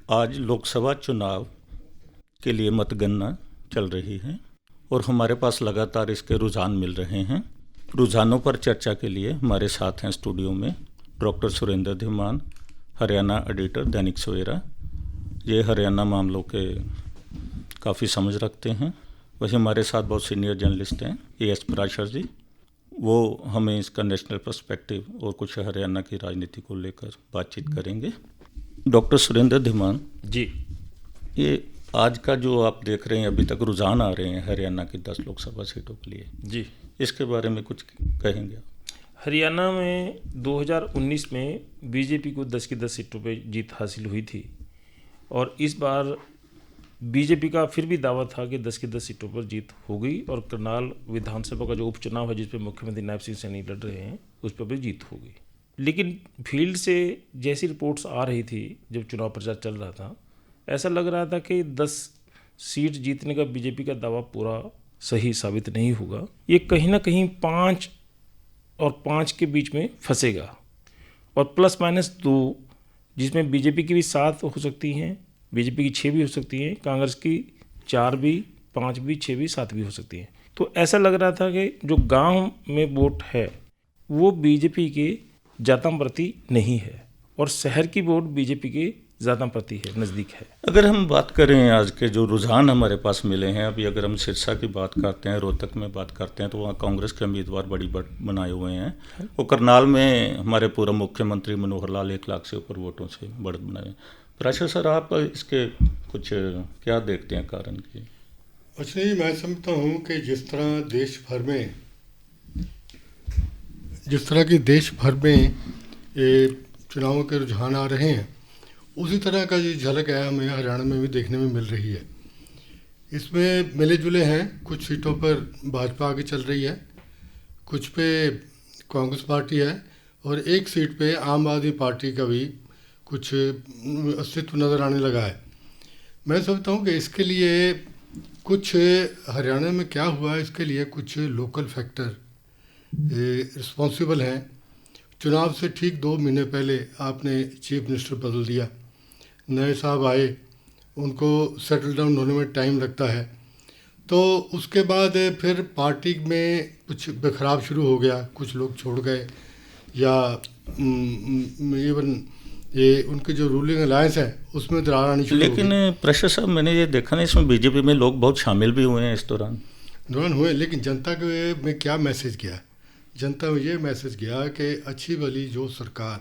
आज लोकसभा चुनाव के लिए मतगणना चल रही है और हमारे पास लगातार इसके रुझान मिल रहे हैं। रुझानों पर चर्चा के लिए हमारे साथ हैं स्टूडियो में डॉक्टर सुरेंद्र धीमान, हरियाणा एडिटर दैनिक सवेरा। ये हरियाणा मामलों के काफ़ी समझ रखते हैं। वही हमारे साथ बहुत सीनियर जर्नलिस्ट हैं एस पराशर जी, वो हमें इसका नेशनल पर्सपेक्टिव और कुछ हरियाणा की राजनीति को लेकर बातचीत करेंगे। डॉक्टर सुरेंद्र धीमान जी, ये आज का जो आप देख रहे हैं, अभी तक रुझान आ रहे हैं हरियाणा की 10 लोकसभा सीटों के लिए जी, इसके बारे में कुछ कहेंगे आप? हरियाणा में 2019 में बीजेपी को 10 की 10 सीटों पे जीत हासिल हुई थी और इस बार बीजेपी का फिर भी दावा था कि 10 की 10 सीटों पर जीत हो गई और करनाल विधानसभा का जो उपचुनाव है जिस पर मुख्यमंत्री नायब सिंह सैनी लड़ रहे हैं उस पर भी जीत हो गई। लेकिन फील्ड से जैसी रिपोर्ट्स आ रही थी जब चुनाव प्रचार चल रहा था, ऐसा लग रहा था कि 10 सीट जीतने का बीजेपी का दावा पूरा सही साबित नहीं होगा। ये कहीं ना कहीं 5 और 5 के बीच में फंसेगा और ±2, जिसमें बीजेपी की भी 7 हो सकती हैं, बीजेपी की 6 भी हो सकती हैं, कांग्रेस की 4 भी, 5 भी, 6 भी, 7 भी हो सकती हैं। तो ऐसा लग रहा था कि जो गांव में वोट है वो बीजेपी के ज़्यादा प्रति नहीं है और शहर की वोट बीजेपी के ज़्यादा प्रति है, नज़दीक है। अगर हम बात करें आज के जो रुझान हमारे पास मिले हैं, अभी अगर हम सिरसा की बात करते हैं, रोहतक में बात करते हैं, तो वहाँ कांग्रेस के उम्मीदवार बड़ी बढ़त बनाए हुए हैं। वो करनाल में हमारे पूर्व मुख्यमंत्री मनोहर लाल 1 लाख से ऊपर वोटों से बढ़त बनाए हैं। पराशर सर, आप इसके कुछ क्या देखते हैं कारण की? अच्छा जी, मैं समझता हूँ कि जिस तरह देश भर में ये चुनावों के रुझान आ रहे हैं, उसी तरह का जो झलक है हमें हरियाणा में भी देखने में मिल रही है। इसमें मिले जुले हैं, कुछ सीटों पर भाजपा आगे चल रही है, कुछ पे कांग्रेस पार्टी है और एक सीट पे आम आदमी पार्टी का भी कुछ अस्तित्व नज़र आने लगा है। मैं समझता हूँ कि इसके लिए कुछ हरियाणा में क्या हुआ है, इसके लिए कुछ लोकल फैक्टर रिस्पॉन्सिबल हैं। चुनाव से ठीक 2 महीने पहले आपने चीफ मिनिस्टर बदल दिया, नए साहब आए, उनको सेटल डाउन होने में टाइम लगता है, तो उसके बाद फिर पार्टी में कुछ बिखराव शुरू हो गया, कुछ लोग छोड़ गए या इवन ये उनके जो रूलिंग अलायंस है उसमें दरार आनी शुरू हो गई। लेकिन प्रशासन साहब, मैंने ये देखा ना, इसमें बीजेपी में लोग बहुत शामिल भी हुए हैं इस दौरान हुए, लेकिन जनता के में क्या मैसेज गया? जनता में ये मैसेज गया कि अच्छी भली जो सरकार,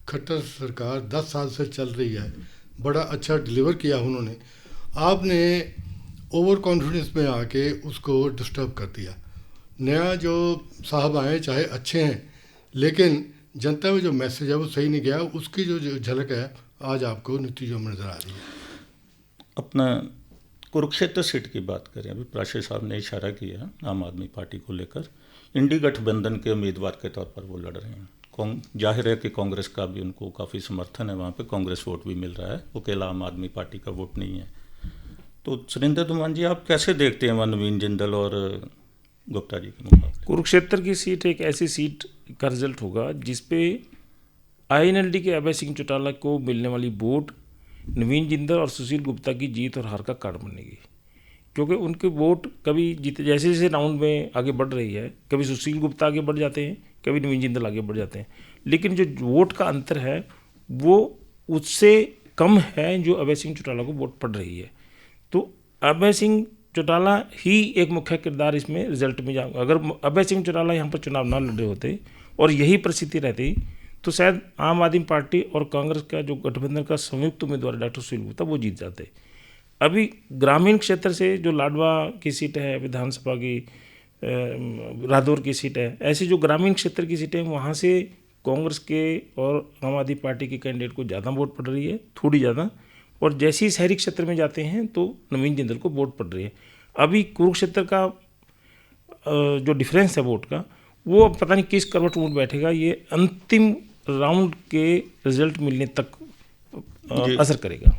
खट्टर सरकार 10 साल से चल रही है, बड़ा अच्छा डिलीवर किया उन्होंने, आपने ओवर कॉन्फिडेंस में आके उसको डिस्टर्ब कर दिया। नया जो साहब आए चाहे अच्छे हैं, लेकिन जनता में जो मैसेज है वो सही नहीं गया। उसकी जो झलक है आज आपको नतीजों में नज़र आ रही है। अपना कुरुक्षेत्र सीट की बात करें, अभी पराशर साहब ने इशारा किया आम आदमी पार्टी को लेकर, इंडी गठबंधन के उम्मीदवार के तौर पर वो लड़ रहे हैं। जाहिर है कि कांग्रेस का भी उनको काफ़ी समर्थन है, वहाँ पे कांग्रेस वोट भी मिल रहा है, अकेला आम आदमी पार्टी का वोट नहीं है। तो सुरेंद्र धीमान जी, आप कैसे देखते हैं वहाँ नवीन जिंदल और गुप्ता जी के मुकाबले? कुरुक्षेत्र की सीट एक ऐसी सीट का रिजल्ट होगा जिसपे INLD के अभय सिंह चौटाला को मिलने वाली वोट नवीन जिंदल और सुशील गुप्ता की जीत और हार का कारण बनेगी, क्योंकि उनके वोट कभी जीते, जैसे जैसे राउंड में आगे बढ़ रही है, कभी सुशील गुप्ता आगे बढ़ जाते हैं, कभी नवीन जिंदल आगे बढ़ जाते हैं, लेकिन जो वोट का अंतर है वो उससे कम है जो अभय सिंह चौटाला को वोट पड़ रही है। तो अभय सिंह चौटाला ही एक मुख्य किरदार इसमें रिजल्ट में जाएगा। अगर अभय सिंह चौटाला यहाँ पर चुनाव ना लड़ रहे होते और यही परिस्थिति रहती तो शायद आम आदमी पार्टी और कांग्रेस का जो गठबंधन का संयुक्त उम्मीदवार डॉक्टर सुशील गुप्ता वो जीत जाते। अभी ग्रामीण क्षेत्र से जो लाडवा की सीट है, विधानसभा की रादौर की सीट है, ऐसी जो ग्रामीण क्षेत्र की सीटें वहाँ से कांग्रेस के और आम आदमी पार्टी के कैंडिडेट को ज़्यादा वोट पड़ रही है, थोड़ी ज़्यादा, और जैसे ही शहरी क्षेत्र में जाते हैं तो नवीन जिंदल को वोट पड़ रही है। अभी कुरुक्षेत्र का जो डिफरेंस है वोट का, वो पता नहीं किस करवट वोट बैठेगा, ये अंतिम राउंड के रिजल्ट मिलने तक असर करेगा।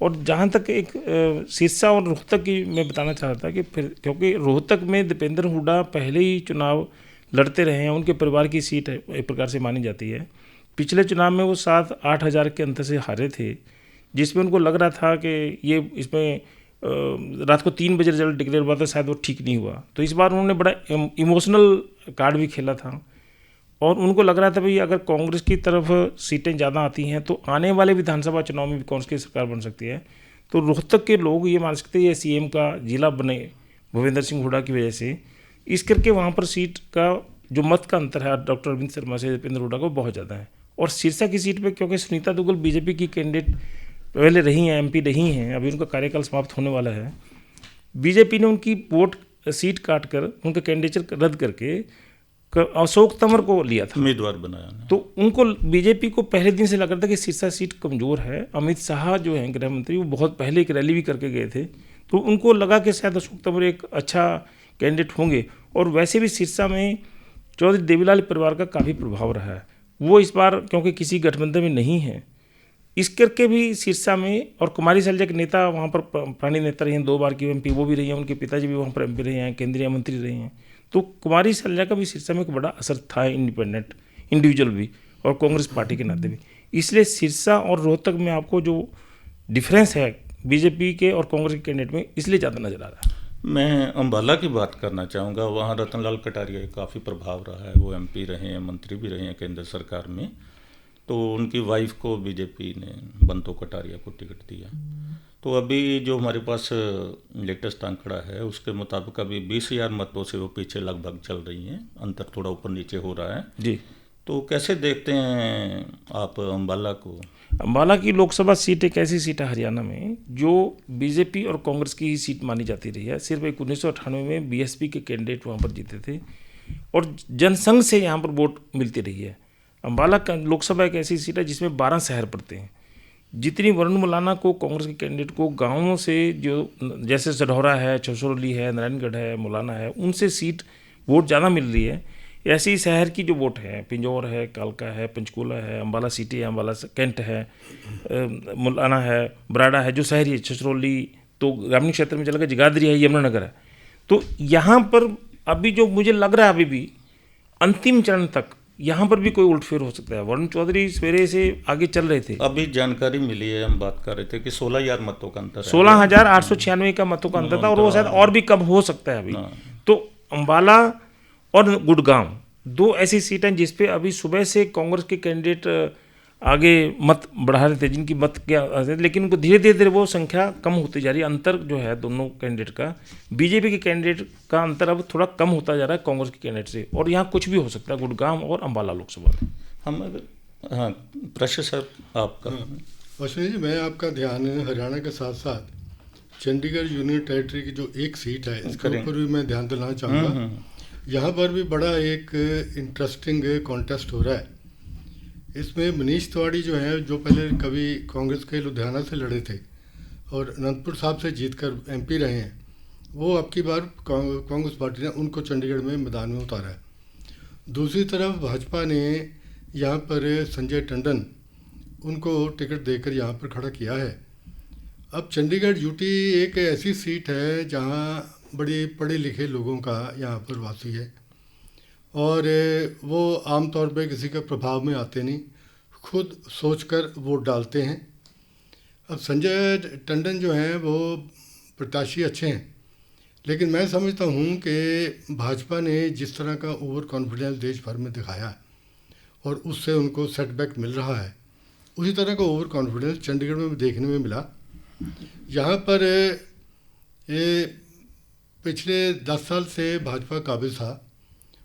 और जहाँ तक एक सिरसा और रोहतक की मैं बताना चाह रहा था कि फिर क्योंकि रोहतक में दीपेंद्र हुड्डा पहले ही चुनाव लड़ते रहे हैं, उनके परिवार की सीट है एक प्रकार से मानी जाती है। पिछले चुनाव में वो 7-8 हज़ार के अंतर से हारे थे, जिसमें उनको लग रहा था कि ये इसमें रात को 3 बजे रिजल्ट डिक्लेयर हुआ था, शायद वो ठीक नहीं हुआ। तो इस बार उन्होंने बड़ा इमोशनल कार्ड भी खेला था और उनको लग रहा था भाई अगर कांग्रेस की तरफ सीटें ज़्यादा आती हैं तो आने वाले विधानसभा चुनाव में भी कांग्रेस की सरकार बन सकती है। तो रोहतक के लोग ये मान सकते हैं ये सीएम का जिला बने भूपेंद्र सिंह हुड्डा की वजह से, इस करके वहाँ पर सीट का जो मत का अंतर है डॉक्टर अरविंद शर्मा से भूपेंद्र हुड्डा को बहुत ज़्यादा है। और सिरसा की सीट पे क्योंकि सुनीता दुग्गल बीजेपी की कैंडिडेट पहले रही हैं, एमपी रही हैं, अभी उनका कार्यकाल समाप्त होने वाला है, बीजेपी ने उनकी वोट सीट काट कर उनका कैंडिडेचर रद्द करके अशोक तंवर को लिया था, उम्मीदवार बनाया। तो उनको बीजेपी को पहले दिन से लग रहा था कि सिरसा सीट कमज़ोर है। अमित शाह जो हैं गृह मंत्री, वो बहुत पहले एक रैली भी करके गए थे, तो उनको लगा कि शायद अशोक तंवर एक अच्छा कैंडिडेट होंगे। और वैसे भी सिरसा में चौधरी देवीलाल परिवार का काफ़ी प्रभाव रहा है, वो इस बार क्योंकि किसी गठबंधन में नहीं है, इस करके भी सिरसा में, और कुमारी सैलजा के नेता वहाँ पर पुराने नेता रहे हैं, 2 बार की एमपी वो भी रही हैं, उनके पिताजी भी वहाँ पर एमपी रहे हैं, केंद्रीय मंत्री रहे हैं। तो कुमारी सैलजा का भी सिरसा में एक बड़ा असर था, इंडिपेंडेंट इंडिविजुअल भी और कांग्रेस पार्टी के नाते भी। इसलिए सिरसा और रोहतक में आपको जो डिफरेंस है बीजेपी के और कांग्रेस के कैंडिडेट में, इसलिए ज़्यादा नजर आ रहा है। मैं अम्बाला की बात करना चाहूँगा। वहाँ रतनलाल कटारिया का काफ़ी प्रभाव रहा है, वो एमपी रहे हैं, मंत्री भी रहे हैं केंद्र सरकार में। तो उनकी वाइफ को बीजेपी ने, बंतो कटारिया को टिकट दिया। तो अभी जो हमारे पास लेटेस्ट आंकड़ा है उसके मुताबिक अभी 20,000 मतों से वो पीछे लगभग चल रही हैं, अंतर थोड़ा ऊपर नीचे हो रहा है जी। तो कैसे देखते हैं आप अम्बाला को? अम्बाला की लोकसभा सीट एक ऐसी सीट है हरियाणा में जो बीजेपी और कांग्रेस की ही सीट मानी जाती रही है। सिर्फ 1998 में बीएसपी के कैंडिडेट वहाँ पर जीते थे और जनसंघ से यहाँ पर वोट मिलती रही है। अम्बाला का लोकसभा एक ऐसी सीट है जिसमें 12 शहर पड़ते हैं। जितनी वरुण मुलाना को, कांग्रेस के कैंडिडेट को गाँवों से, जो जैसे सढौरा है, छछरौली है, नारायणगढ़ है, मुलाना है, उनसे सीट वोट ज़्यादा मिल रही है। ऐसे ही शहर की जो वोट है, पिंजौर है, कालका है, पंचकूला है, अम्बाला सिटी है, अम्बाला कैंट है, मुलाना है, बराड़ा है, जो शहरी है, छछरौली तो ग्रामीण क्षेत्र में चला गया, जगाधरी है, यमुनानगर है। तो यहाँ पर अभी जो मुझे लग रहा है अभी भी अंतिम चरण तक यहाँ पर भी कोई उलटफेर हो सकता है। वरुण चौधरी सवेरे से आगे चल रहे थे, अभी जानकारी मिली है, हम बात कर रहे थे कि 16,000 मतों का अंतर है, 16,896 का मतों का अंतर था और वो शायद और भी कम हो सकता है अभी। तो अम्बाला और गुड़गांव 2 ऐसी सीटें हैं जिस पे अभी सुबह से कांग्रेस के कैंडिडेट आगे मत बढ़ा रहे थे, जिनकी मत क्या, लेकिन उनको धीरे धीरे वो संख्या कम होती जा रही है। अंतर जो है दोनों कैंडिडेट का, बीजेपी के कैंडिडेट का अंतर अब थोड़ा कम होता जा रहा है कांग्रेस के कैंडिडेट से, और यहाँ कुछ भी हो सकता है गुड़गांव और अम्बाला लोकसभा में। हम हाँ प्रश्न सर आपका। अश्विनी जी, मैं आपका ध्यान हरियाणा के साथ साथ चंडीगढ़ यूनियन टेरिटरी की जो एक सीट है इसके ऊपर भी मैं ध्यान दिलाना चाहूँगा। यहाँ पर भी बड़ा एक इंटरेस्टिंग कॉन्टेस्ट हो रहा है। इसमें मनीष तिवाड़ी जो हैं, जो पहले कभी कांग्रेस के लुधियाना से लड़े थे और अनंतपुर साहब से जीतकर एमपी रहे हैं, वो अब की बार कांग्रेस पार्टी ने उनको चंडीगढ़ में मैदान में उतारा है। दूसरी तरफ भाजपा ने यहाँ पर संजय टंडन, उनको टिकट देकर यहाँ पर खड़ा किया है। अब चंडीगढ़ यूटी एक ऐसी सीट है जहाँ बड़े पढ़े लिखे लोगों का यहाँ पर वासी है और वो आमतौर पे किसी के प्रभाव में आते नहीं, खुद सोचकर वोट डालते हैं। अब संजय टंडन जो हैं वो प्रत्याशी अच्छे हैं, लेकिन मैं समझता हूँ कि भाजपा ने जिस तरह का ओवर कॉन्फिडेंस देश भर में दिखाया है और उससे उनको सेटबैक मिल रहा है, उसी तरह का ओवर कॉन्फिडेंस चंडीगढ़ में देखने में मिला। यहाँ पर पिछले 10 साल से भाजपा काबिज था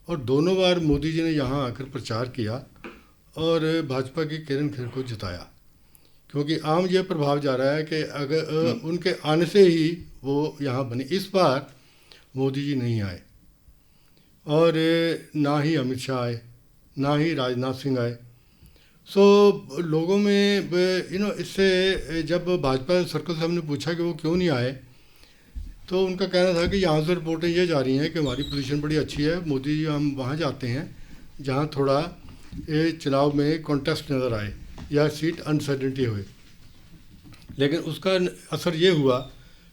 और दोनों बार मोदी जी ने यहाँ आकर प्रचार किया और भाजपा की किरण खेर को जिताया, क्योंकि आम यह प्रभाव जा रहा है कि अगर उनके आने से ही वो यहाँ बने। इस बार मोदी जी नहीं आए और ना ही अमित शाह आए, ना ही राजनाथ सिंह आए। सो लोगों में इससे जब भाजपा सर्कल साहब ने पूछा कि वो क्यों नहीं आए, तो उनका कहना था कि यहाँ से रिपोर्टें ये जा रही हैं कि हमारी पोजीशन बड़ी अच्छी है, मोदी जी हम वहाँ जाते हैं जहाँ थोड़ा चुनाव में कॉन्टेस्ट नज़र आए या सीट अनसर्टेनिटी हुई। लेकिन उसका असर ये हुआ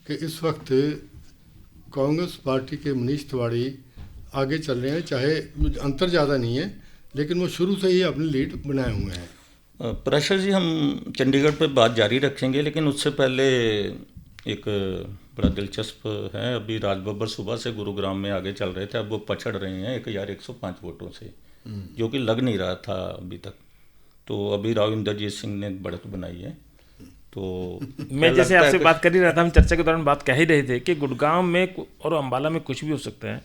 कि इस वक्त कांग्रेस पार्टी के मनीष तिवाड़ी आगे चल रहे हैं, चाहे अंतर ज़्यादा नहीं है, लेकिन वो शुरू से ही अपनी लीड बनाए हुए हैं। प्रेशर जी, हम चंडीगढ़ पे बात जारी रखेंगे, लेकिन उससे पहले एक बड़ा दिलचस्प है। अभी राज बब्बर सुबह से गुरुग्राम में आगे चल रहे थे, अब वो पछड़ रहे हैं 1105 वोटों से, जो कि लग नहीं रहा था अभी तक। तो अभी राव इंद्रजीत सिंह ने बढ़त बनाई है। तो मैं जैसे आपसे बात कर ही रहा था, हम चर्चा के दौरान बात कह ही रहे थे कि गुड़गांव में और अम्बाला में कुछ भी हो सकता है।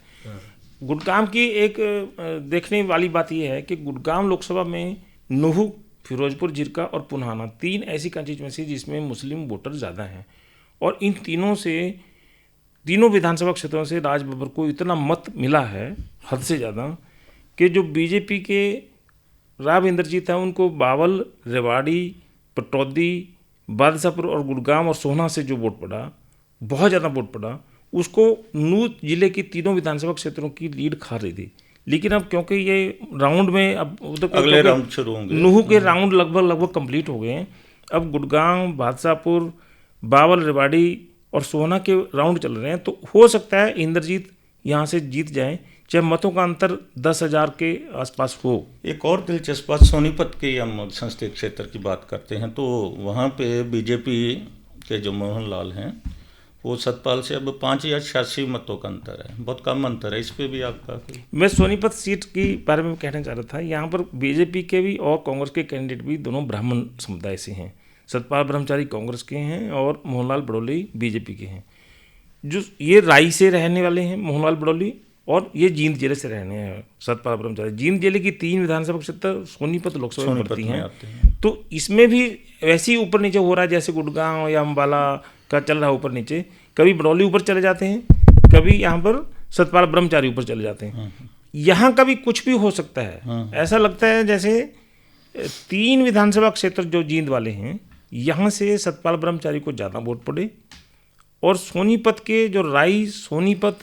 गुड़गांव की एक देखने वाली बात यह है कि गुड़गांव लोकसभा में नूहू, फिरोजपुर, जिरका और पुन्हाना 3 ऐसी कंस्टिट्यूंसी जिसमें मुस्लिम वोटर ज़्यादा हैं, और इन तीनों विधानसभा क्षेत्रों से राज बब्बर को इतना मत मिला है हद से ज़्यादा कि जो बीजेपी के राव इंद्रजीत हैं उनको बावल, रेवाड़ी, पटौदी, बादशाहपुर और गुड़गांव और सोहना से जो वोट पड़ा, बहुत ज़्यादा वोट पड़ा, उसको नूह जिले की तीनों विधानसभा क्षेत्रों की लीड खा रही थी। लेकिन अब क्योंकि ये राउंड में अब अगले राउंड शुरू होंगे, नूह के राउंड लगभग कंप्लीट हो गए हैं, अब गुड़गांव, बादशाहपुर, बावल, रेवाड़ी और सोहना के राउंड चल रहे हैं। तो हो सकता है इंद्रजीत यहाँ से जीत जाए, चाहे मतों का अंतर 10,000 के आसपास हो। एक और दिलचस्प बात, सोनीपत के हम संसदीय क्षेत्र की बात करते हैं तो वहाँ पे बीजेपी के जो मोहन लाल हैं वो सतपाल से अब 5 या 86 मतों का अंतर है, बहुत कम अंतर है। इस पे भी आपका कोई? मैं सोनीपत सीट की बारे में कहना चाह रहा था, यहाँ पर बीजेपी के भी और कांग्रेस के कैंडिडेट भी दोनों ब्राह्मण समुदाय से हैं। सतपाल ब्रह्मचारी कांग्रेस के हैं और मोहनलाल बड़ौली बीजेपी के हैं। जो ये राई से रहने वाले हैं मोहनलाल बड़ौली, और ये जींद जिले से रहने हैं सतपाल ब्रह्मचारी। जींद जिले की 3 विधानसभा क्षेत्र सोनीपत लोकसभा में पड़ती हैं। तो इसमें भी वैसे ही ऊपर नीचे हो रहा है जैसे गुड़गांव या अम्बाला का चल रहा है ऊपर नीचे। कभी बड़ौली ऊपर चले जाते हैं, कभी यहाँ पर सतपाल ब्रह्मचारी ऊपर चले जाते हैं। यहाँ का भी कुछ भी हो सकता है। ऐसा लगता है जैसे 3 विधानसभा क्षेत्र जो जींद वाले हैं, यहाँ से सतपाल ब्रह्मचारी को ज़्यादा वोट पड़े, और सोनीपत के जो राई सोनीपत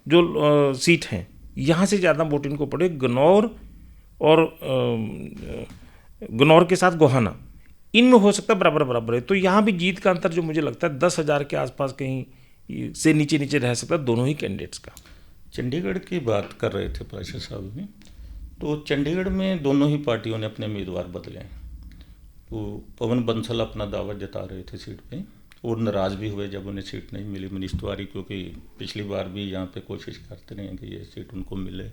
जो सीट हैं, यहाँ से ज़्यादा वोट इनको पड़े। गन्नौर और गन्नौर के साथ गोहाना, इनमें हो सकता है बराबर है। तो यहाँ भी जीत का अंतर जो मुझे लगता है 10,000 के आसपास कहीं से नीचे रह सकता है दोनों ही कैंडिडेट्स का। चंडीगढ़ की बात कर रहे थे पाशा साहब भी, तो चंडीगढ़ में दोनों ही पार्टियों ने अपने उम्मीदवार बदले हैं। तो पवन बंसल अपना दावा जता रहे थे सीट पे, और नाराज़ भी हुए जब उन्हें सीट नहीं मिली मनीष तिवारी, क्योंकि पिछली बार भी यहाँ पे कोशिश करते रहे कि ये सीट उनको मिले।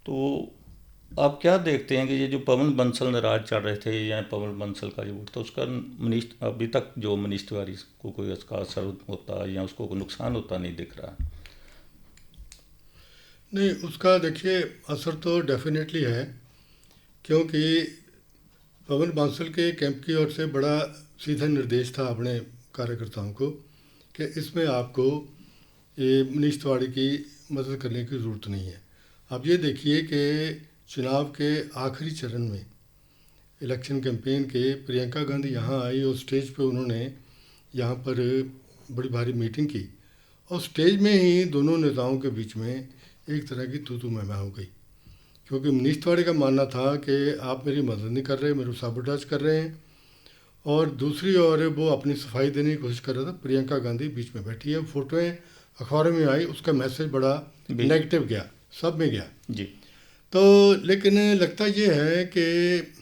तो आप क्या देखते हैं कि ये जो पवन बंसल नाराज चल रहे थे या पवन बंसल का जो वोट था, उसका मनीष अभी तक जो मनीष तिवारी को कोई उसका असर होता या उसको कोई नुकसान होता नहीं दिख रहा? नहीं, उसका देखिए असर तो डेफिनेटली है, क्योंकि पवन बांसल के कैंप की ओर से बड़ा सीधा निर्देश था अपने कार्यकर्ताओं को कि इसमें आपको ये मनीष तिवारी की मदद करने की ज़रूरत नहीं है। आप ये देखिए कि चुनाव के आखिरी चरण में इलेक्शन कैंपेन के प्रियंका गांधी यहाँ आई और स्टेज पे उन्होंने यहाँ पर बड़ी भारी मीटिंग की, और स्टेज में ही दोनों नेताओं के बीच में एक तरह की तू मैं हो गई, क्योंकि मनीष तिवारी का मानना था कि आप मेरी मदद नहीं कर रहे, मेरे साबोटाज कर रहे हैं, और दूसरी ओर वो अपनी सफाई देने की कोशिश कर रहा था। प्रियंका गांधी बीच में बैठी है, फोटोएं अखबारों में आई, उसका मैसेज बड़ा नेगेटिव गया, सब में गया जी। तो लेकिन लगता ये है कि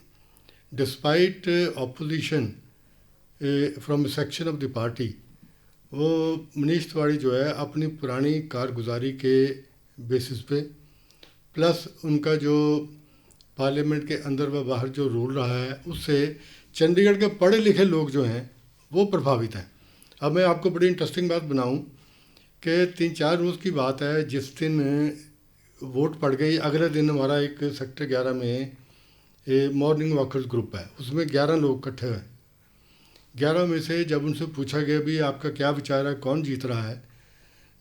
despite opposition from section of the party, वो मनीष तिवारी जो है अपनी पुरानी कारगुजारी के बेसिस पे, प्लस उनका जो पार्लियामेंट के अंदर व बाहर जो रोल रहा है, उससे चंडीगढ़ के पढ़े लिखे लोग जो हैं वो प्रभावित हैं। अब मैं आपको बड़ी इंटरेस्टिंग बात बनाऊं कि 3-4 रोज़ की बात है, जिस दिन वोट पड़ गई, अगले दिन हमारा एक सेक्टर 11 में मॉर्निंग वॉकर्स ग्रुप है, उसमें 11 लोग इकट्ठे हुए। 11 में से जब उनसे पूछा गया भी आपका क्या विचार है, कौन जीत रहा है,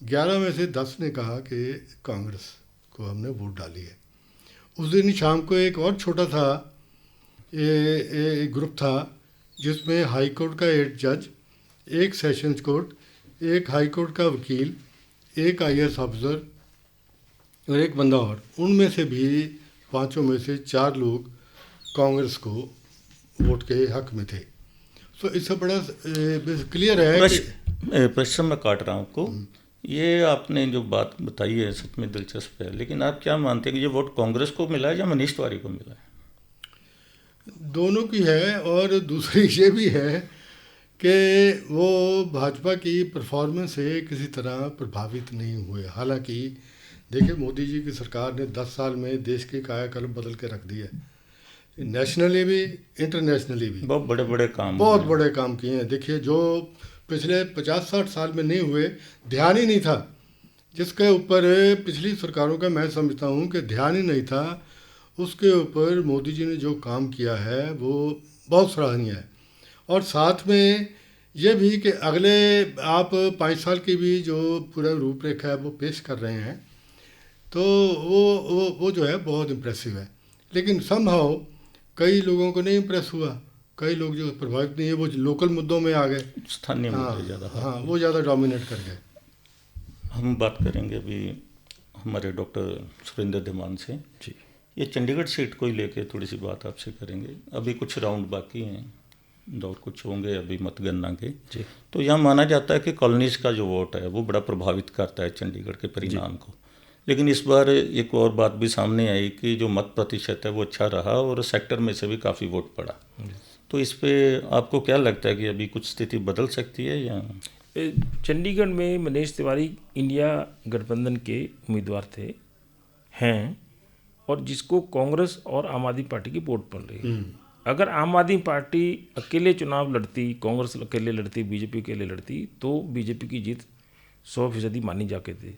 11 में से 10 ने कहा कि कांग्रेस को हमने वोट डाली है। उस दिन शाम को एक और छोटा सा एक ग्रुप था जिसमें हाई कोर्ट का 8 जज, एक सेशंस कोर्ट, एक हाई कोर्ट का वकील, एक IAS ऑफिसर और एक बंदा और। उनमें से भी 5 में से 4 लोग कांग्रेस को वोट के हक में थे। तो इससे बड़ा क्लियर है कि प्रश्न मैं काट रहा हूँ आपको, ये आपने जो बात बताई है सच में दिलचस्प है, लेकिन आप क्या मानते हैं कि ये वोट कांग्रेस को मिला है या मनीष तिवारी को मिला है? दोनों की है, और दूसरी ये भी है कि वो भाजपा की परफॉर्मेंस से किसी तरह प्रभावित नहीं हुए। हालांकि देखिए, मोदी जी की सरकार ने 10 साल में देश की कायाकल्प बदल के रख दी है, नेशनली भी इंटरनेशनली भी बहुत बड़े बड़े काम बहुत हुए। बड़े काम किए हैं। देखिए, जो पिछले 50-60 साल में नहीं हुए, ध्यान ही नहीं था जिसके ऊपर पिछली सरकारों का, मैं समझता हूँ कि ध्यान ही नहीं था, उसके ऊपर मोदी जी ने जो काम किया है वो बहुत सराहनीय है। और साथ में ये भी कि अगले आप 5 साल की भी जो पूरा रूपरेखा है वो पेश कर रहे हैं, तो वो जो है बहुत इम्प्रेसिव है। लेकिन समहाउ कई लोगों को नहीं इम्प्रेस हुआ, कई लोग जो प्रभावित नहीं है वो लोकल मुद्दों में आ गए। स्थानीय हाँ मुद्दे ज़्यादा हाँ, वो ज़्यादा डोमिनेट कर गए। हम बात करेंगे अभी हमारे डॉक्टर सुरेंद्र धीमान से। जी। ये चंडीगढ़ सीट को ही लेके थोड़ी सी बात आपसे करेंगे। अभी कुछ राउंड बाकी हैं, दौर कुछ होंगे अभी मतगणना के। जी। तो यहाँ माना जाता है कि कॉलोनीज का जो वोट है वो बड़ा प्रभावित करता है चंडीगढ़ के परिणाम को। लेकिन इस बार एक और बात भी सामने आई कि जो मत प्रतिशत है वो अच्छा रहा और सेक्टर में से भी काफ़ी वोट पड़ा। तो इस पे आपको क्या लगता है कि अभी कुछ स्थिति बदल सकती है या? चंडीगढ़ में मनीष तिवारी इंडिया गठबंधन के उम्मीदवार हैं और जिसको कांग्रेस और आम आदमी पार्टी की वोट पड़ रही है। अगर आम आदमी पार्टी अकेले चुनाव लड़ती, कांग्रेस अकेले लड़ती, बीजेपी अकेले लड़ती, तो बीजेपी की जीत 100% मानी जाती थी।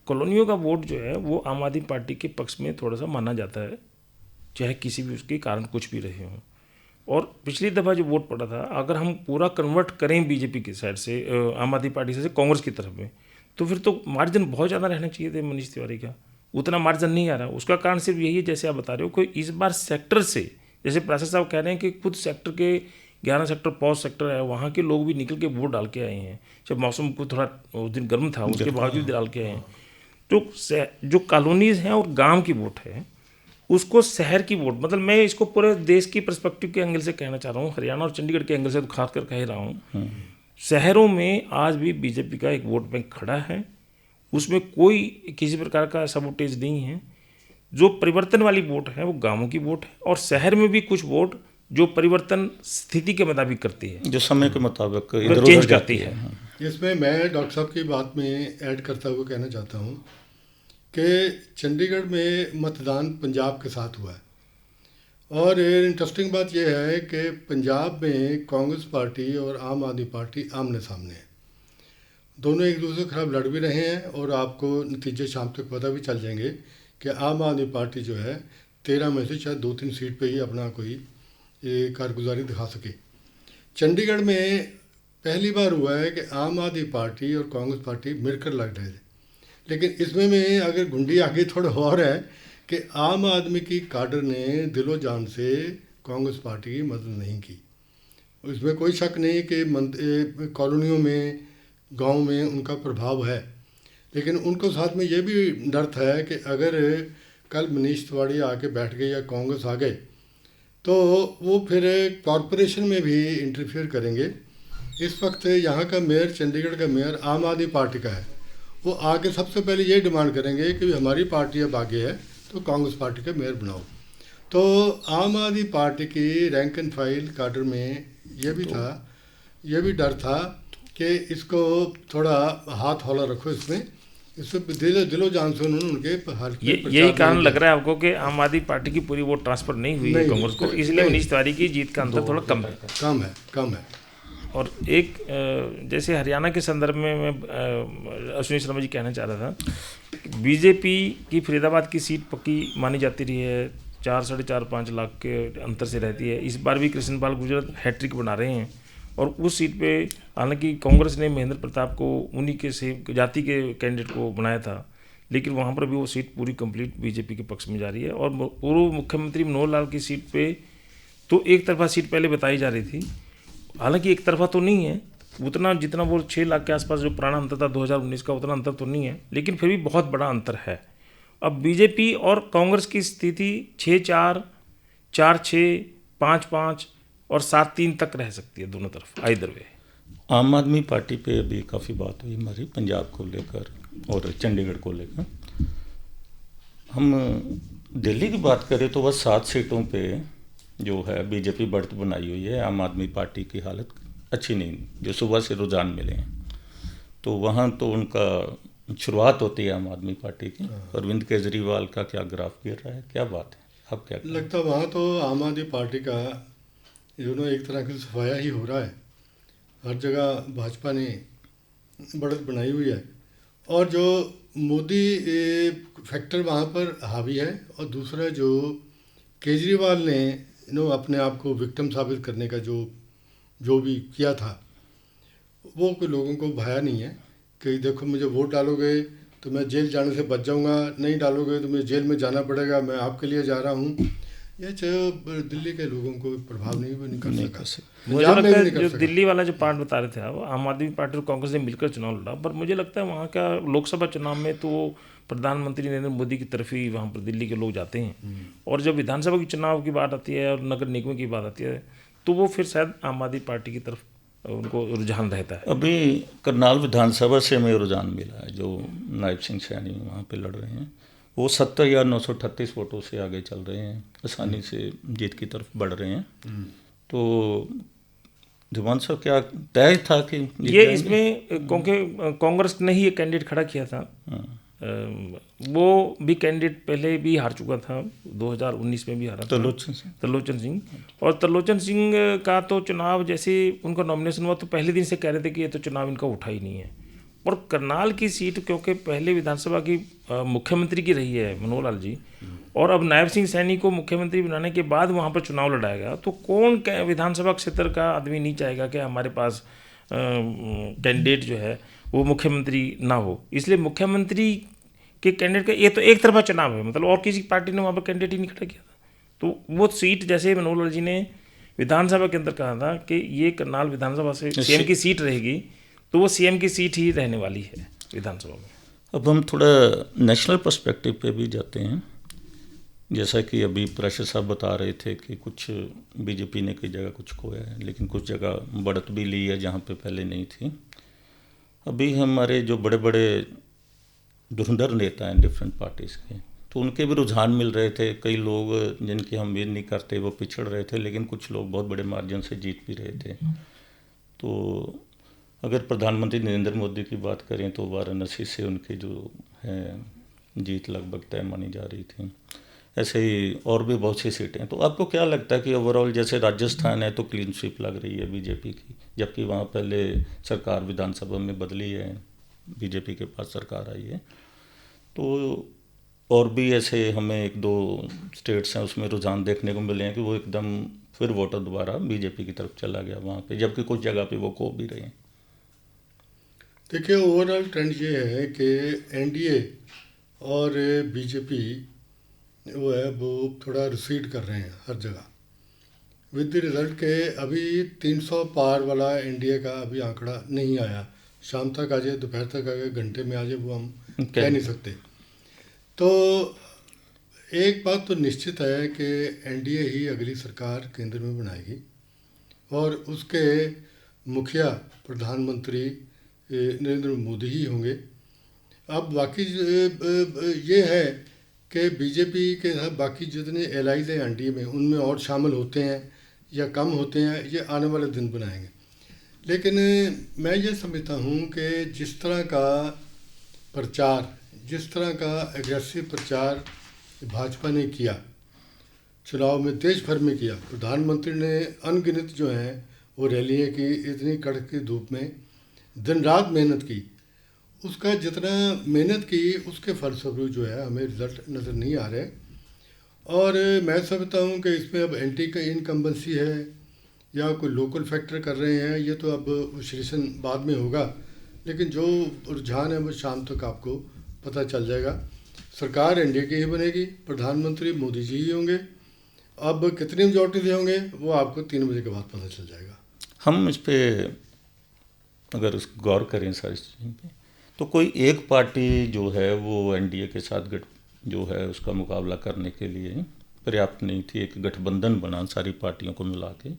कॉलोनियों का वोट जो है वो आम आदमी पार्टी के पक्ष में थोड़ा सा माना जाता है, चाहे किसी भी उसके कारण कुछ भी रहे हों। और पिछली दफ़ा जो वोट पड़ा था, अगर हम पूरा कन्वर्ट करें बीजेपी की साइड से, आम आदमी पार्टी से कांग्रेस की तरफ में, तो फिर तो मार्जिन बहुत ज़्यादा रहना चाहिए थे मनीष तिवारी का। उतना मार्जिन नहीं आ रहा। उसका कारण सिर्फ यही है, जैसे आप बता रहे हो, कोई इस बार सेक्टर से, जैसे प्रासद साहब कह रहे हैं कि खुद सेक्टर के 11 सेक्टर पॉज सेक्टर है, वहाँ के लोग भी निकल के वोट डाल के आए हैं। जब मौसम को थोड़ा उस दिन गर्म था, उसके बावजूद डाल के आए हैं। तो जो कॉलोनीज़ हैं और गांव की वोट है, उसको शहर की वोट, मतलब मैं इसको पूरे देश की पर्सपेक्टिव के एंगल से कहना चाह रहा हूँ, हरियाणा और चंडीगढ़ के एंगल से तो खास कर कह रहा हूँ। शहरों में आज भी बीजेपी का एक वोट बैंक खड़ा है, उसमें कोई किसी प्रकार का सबोटेज नहीं है। जो परिवर्तन वाली वोट है वो गांवों की वोट है, और शहर में भी कुछ वोट जो परिवर्तन स्थिति के मुताबिक करती है, जो समय के मुताबिक मतलब चेंज करती है। इसमें मैं डॉक्टर साहब की बात में ऐड करता हुआ कहना चाहता हूँ कि चंडीगढ़ में मतदान पंजाब के साथ हुआ है, और इंटरेस्टिंग बात यह है कि पंजाब में कांग्रेस पार्टी और आम आदमी पार्टी आमने सामने है। दोनों एक दूसरे के खिलाफ लड़ भी रहे हैं, और आपको नतीजे शाम तक पता भी चल जाएंगे कि आम आदमी पार्टी जो है 13 में से शायद 2-3 सीट पे ही अपना कोई कारगुजारी दिखा सके। चंडीगढ़ में पहली बार हुआ है कि आम आदमी पार्टी और कांग्रेस पार्टी मिलकर लड़ रहे थे, लेकिन इसमें में अगर घुंडी आगे थोड़ा और है कि आम आदमी की काडर ने दिलो जान से कांग्रेस पार्टी की मदद नहीं की। इसमें कोई शक नहीं कि कॉलोनियों में, गांव में उनका प्रभाव है, लेकिन उनको साथ में ये भी डर था कि अगर कल मनीष तिवारी आके बैठ गए या कांग्रेस आ गए तो वो फिर कॉरपोरेशन में भी इंटरफियर करेंगे। इस वक्त यहाँ का मेयर, चंडीगढ़ का मेयर आम आदमी पार्टी का है, वो आके सबसे पहले ये डिमांड करेंगे कि हमारी पार्टी अब आगे है तो कांग्रेस पार्टी का मेयर बनाओ। तो आम आदमी पार्टी की रैंक एंड फाइल काडर में ये भी था, ये भी डर था कि इसको थोड़ा हाथ हौला रखो, इसमें दिलो जान से उन्होंने उनके हाल यही कारण लग रहा है आपको कि आम आदमी पार्टी की पूरी वोट ट्रांसफर नहीं हुई है कांग्रेस को, इसलिए मनीष तिवारी की जीत का अंतर थोड़ा कम है। और एक जैसे हरियाणा के संदर्भ में मैं अश्विनी शर्मा जी कहना चाह रहा था, बीजेपी की फरीदाबाद की सीट पक्की मानी जाती रही है, 4-4.5 लाख के अंतर से रहती है। इस बार भी कृष्ण पाल गुर्जर हैट्रिक बना रहे हैं, और उस सीट पे हालांकि कांग्रेस ने महेंद्र प्रताप को उन्हीं के सेम जाति के कैंडिडेट को बनाया था, लेकिन वहाँ पर भी वो सीट पूरी कंप्लीट बीजेपी के पक्ष में जा रही है। और पूर्व मुख्यमंत्री मनोहर लाल की सीट पे तो एक तरफा सीट पहले बताई जा रही थी, हालांकि एक तरफा तो नहीं है उतना, जितना वो 6 लाख के आसपास जो पुराना अंतर था 2019 का, उतना अंतर तो नहीं है, लेकिन फिर भी बहुत बड़ा अंतर है। अब बीजेपी और कांग्रेस की स्थिति 6-4, 4-6, 5-5 और 7-3 तक रह सकती है दोनों तरफ, आइदर वे। आम आदमी पार्टी पे अभी काफ़ी बात हुई हमारी पंजाब को लेकर और चंडीगढ़ को लेकर। हम दिल्ली की बात करें तो बस 7 सीटों पे जो है बीजेपी बढ़त बनाई हुई है, आम आदमी पार्टी की हालत अच्छी नहीं, जो सुबह से रुझान मिले हैं, तो वहाँ तो उनका शुरुआत होती है आम आदमी पार्टी की। अरविंद केजरीवाल का क्या ग्राफ गिर रहा है, क्या बात है, अब क्या लगता है वहाँ तो आम आदमी पार्टी का एक तरह की सफाया ही हो रहा है। हर जगह भाजपा ने बढ़त बनाई हुई है, और जो मोदी फैक्टर वहाँ पर हावी है, और दूसरा जो केजरीवाल ने अपने आप को विक्टिम साबित करने का जो भी किया था, वो कोई लोगों को भाया नहीं है कि देखो मुझे वोट डालोगे तो मैं जेल जाने से बच जाऊंगा, नहीं डालोगे तो मुझे जेल में जाना पड़ेगा, मैं आपके लिए जा रहा हूँ। ये दिल्ली के लोगों को प्रभाव नहीं कर सका। मुझे लगता है जो दिल्ली वाला जो पार्ट बता रहे थे आप, आम आदमी पार्टी और कांग्रेस ने मिलकर चुनाव लड़ा, पर मुझे लगता है वहाँ का लोकसभा चुनाव में तो प्रधानमंत्री नरेंद्र मोदी की तरफ ही वहाँ पर दिल्ली के लोग जाते हैं, और जब विधानसभा की चुनाव की बात आती है और नगर निगम की बात आती है तो वो फिर शायद आम आदमी पार्टी की तरफ उनको रुझान रहता है। अभी करनाल विधानसभा से हमें रुझान मिला है, जो नायब सिंह सैनी वहाँ पे लड़ रहे हैं, वो 70,938 वोटों से आगे चल रहे हैं, आसानी से जीत की तरफ बढ़ रहे हैं। तो धीमान साहब क्या तय था कि ये इसमें क्योंकि कांग्रेस ने ही एक कैंडिडेट खड़ा किया था, वो भी कैंडिडेट पहले भी हार चुका था, 2019 में भी हारा था, त्रिलोचन सिंह। और त्रिलोचन सिंह का तो चुनाव जैसे उनका नॉमिनेशन हुआ तो पहले दिन से कह रहे थे कि ये तो चुनाव इनका उठा ही नहीं है। और करनाल की सीट क्योंकि पहले विधानसभा की मुख्यमंत्री की रही है मनोहर लाल जी, और अब नायब सिंह सैनी को मुख्यमंत्री बनाने के बाद वहाँ पर चुनाव लड़ाया गया, तो कौन विधानसभा क्षेत्र का आदमी नहीं चाहेगा कि हमारे पास कैंडिडेट जो है वो मुख्यमंत्री ना हो। इसलिए मुख्यमंत्री के कैंडिडेट का ये तो एक तरफा चुनाव है, मतलब और किसी पार्टी ने वहाँ पर कैंडिडेट ही नहीं खड़ा किया था। तो वो सीट जैसे मनोहर लाल जी ने विधानसभा के अंदर कहा था कि ये करनाल विधानसभा से सीएम की सीट रहेगी, तो वो सीएम की सीट ही रहने वाली है विधानसभा में। अब हम थोड़ा नेशनल पर्सपेक्टिव पे भी जाते हैं, जैसा कि अभी प्रेशर साहब बता रहे थे कि कुछ बीजेपी ने कई जगह कुछ खोया है, लेकिन कुछ जगह बढ़त भी ली है जहाँ पे पहले नहीं थी। अभी हमारे जो बड़े बड़े धुरंधर नेता हैं डिफरेंट पार्टीज़ के, तो उनके भी रुझान मिल रहे थे। कई लोग जिनकी हम उम्मीद नहीं करते वो पिछड़ रहे थे, लेकिन कुछ लोग बहुत बड़े मार्जिन से जीत भी रहे थे। तो अगर प्रधानमंत्री नरेंद्र मोदी की बात करें तो वाराणसी से उनकी जो है जीत लगभग तय मानी जा रही थी। ऐसे ही और भी बहुत सी सीटें। तो आपको क्या लगता है कि ओवरऑल जैसे राजस्थान है तो क्लीन स्वीप लग रही है बीजेपी की, जबकि वहाँ पहले सरकार विधानसभा में बदली है, बीजेपी के पास सरकार आई है। तो और भी ऐसे हमें एक दो स्टेट्स हैं उसमें रुझान देखने को मिले हैं कि वो एकदम फिर वोटर दोबारा बीजेपी की तरफ चला गया वहाँ पे, जबकि कुछ जगह पे वो खो भी रहे हैं। देखिए ओवरऑल ट्रेंड ये है कि एनडीए और बीजेपी वो थोड़ा रिसीड कर रहे हैं हर जगह, विद द रिजल्ट के अभी 300 पार वाला एनडीए का अभी आंकड़ा नहीं आया। शाम तक आ जाए, दोपहर तक आ जाए, घंटे में आ जाए, वो हम कह नहीं सकते। तो एक बात तो निश्चित है कि एनडीए ही अगली सरकार केंद्र में बनाएगी, और उसके मुखिया प्रधानमंत्री नरेंद्र मोदी ही होंगे। अब बाकी ये है कि बीजेपी के साथ बाकी जितने एलाइज हैं एनडीए में, उनमें और शामिल होते हैं या कम होते हैं, ये आने वाले दिन बनाएंगे। लेकिन मैं ये समझता हूँ कि जिस तरह का प्रचार, जिस तरह का एग्रेसिव प्रचार भाजपा ने किया चुनाव में, देश भर में किया, प्रधानमंत्री ने अनगिनत जो हैं वो रैलियाँ की, इतनी कड़क की धूप में दिन रात मेहनत की, उसका जितना मेहनत की उसके फलस्वरूप जो है हमें रिजल्ट नज़र नहीं आ रहे। और मैं समझता हूँ कि इसमें अब एंटी इनकम्बेंसी है या कोई लोकल फैक्टर कर रहे हैं, ये तो अब विश्लेषण बाद में होगा, लेकिन जो रुझान है वो शाम तक आपको पता चल जाएगा। सरकार एनडीए की ही बनेगी, प्रधानमंत्री मोदी जी ही होंगे। अब कितनी मेजॉरिटी से होंगे वो आपको 3 बजे के बाद पता चल जाएगा। हम इस पर अगर गौर करें सारी चीज़ों पे, तो कोई एक पार्टी जो है वो एनडीए के साथ जो है उसका मुकाबला करने के लिए पर्याप्त नहीं थी, एक गठबंधन बना सारी पार्टियों को मिला के।